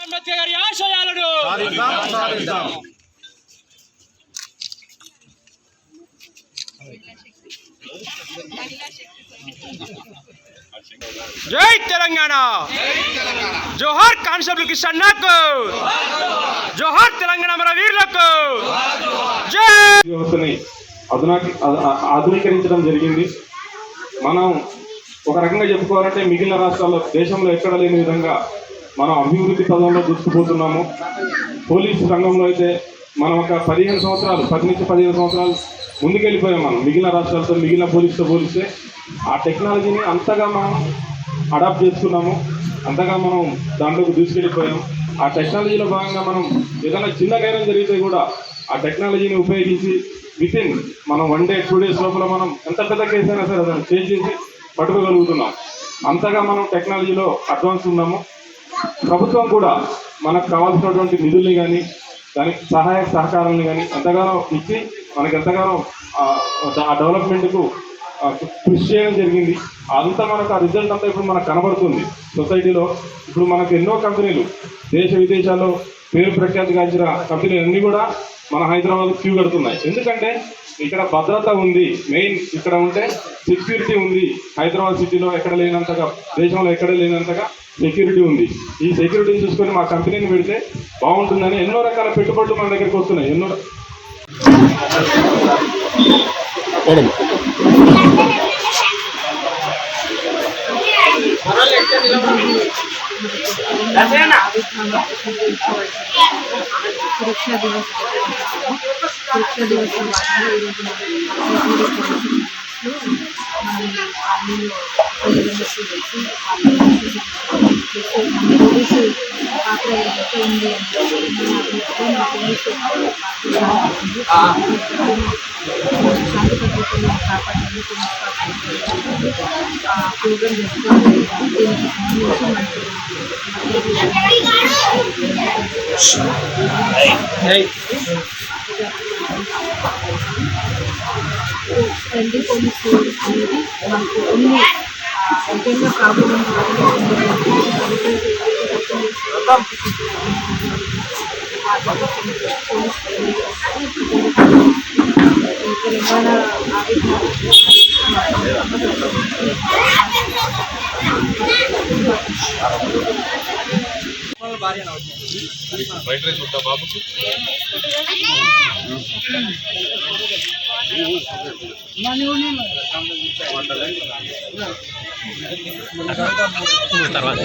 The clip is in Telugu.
అంబేద్కర్ గారి ఆశయాలను సాధిద్దాం. జై తెలంగాణ, జోహార్ కానిస్టేబుల్ కిషన్నకు, జోహార్ తెలంగాణ మన వీరులకు జై. వ్యవస్థని ఆధునీకరించడం జరిగింది. మనం ఒక రకంగా చెప్పుకోవాలంటే మిగిలిన రాష్ట్రాల్లో దేశంలో ఎక్కడ లేని విధంగా మనం అభివృద్ధి పదంలో దూసుకుపోతున్నాము. పోలీసు రంగంలో అయితే మనం ఒక 10 నుంచి 15 సంవత్సరాలు ముందుకెళ్ళిపోయాం. మనం మిగిలిన రాష్ట్రాలతో, మిగిలిన పోలీసుతో పోలిస్తే ఆ టెక్నాలజీని అంతగా మనం అడాప్ట్ చేసుకున్నాము, అంతగా మనం దాంట్లోకి దూసుకెళ్ళిపోయాం. ఆ టెక్నాలజీలో భాగంగా మనం ఏదైనా చిన్న నేరం జరిగితే కూడా ఆ టెక్నాలజీని ఉపయోగించి వితిన్ మనం 1 day 2 days లోపల మనం ఎంత పెద్ద కేసు అయినా సరే దాన్ని చేసి పట్టుకోగలుగుతున్నాం. అంతగా మనం టెక్నాలజీలో అడ్వాన్స్ ఉన్నాము. ప్రభుత్వం కూడా మనకు కావాల్సినటువంటి నిధుల్ని కానీ దానికి సహాయ సహకారాలను కానీ ఎంతగానో ఇచ్చి మనకు ఎంతగానో ఆ డెవలప్మెంట్కు కృషి చేయడం జరిగింది. అంతా మనకు ఆ రిజల్ట్ అంతా ఇప్పుడు మనకు కనబడుతుంది సొసైటీలో. ఇప్పుడు మనకు ఎన్నో కంపెనీలు దేశ విదేశాల్లో పేరు ప్రఖ్యాతి గాంచిన కంపెనీలు అన్నీ కూడా మన హైదరాబాద్ క్యూ కడుతున్నాయి. ఎందుకంటే ఇక్కడ భద్రత ఉంది. మెయిన్ ఇక్కడ ఉంటే సెక్యూరిటీ ఉంది. హైదరాబాద్ సిటీలో ఎక్కడ లేనంతగా, దేశంలో ఎక్కడ లేనంతగా సెక్యూరిటీ ఉంది. ఈ సెక్యూరిటీని చూసుకొని మా కంపెనీని పెడితే బాగుంటుందని ఎన్నో రకాల పెట్టుబడులు మన దగ్గరికి వస్తున్నాయి. ఎన్నో सुरक्षा दिवस పోలీసు పాత్ర ఎంత ఉంది శాంతి భద్రతలు కాపాడేందుకు ప్రోగ్రాం జరుపుకోవాలి. దీనికి ఫ్రెండ్లీ పోలీసు అనేది మనకు ఓన్లీ నిజంగా ప్రాబ్లం తెలంగాణ బయట చూద్దాం బాబుకి తర్వాత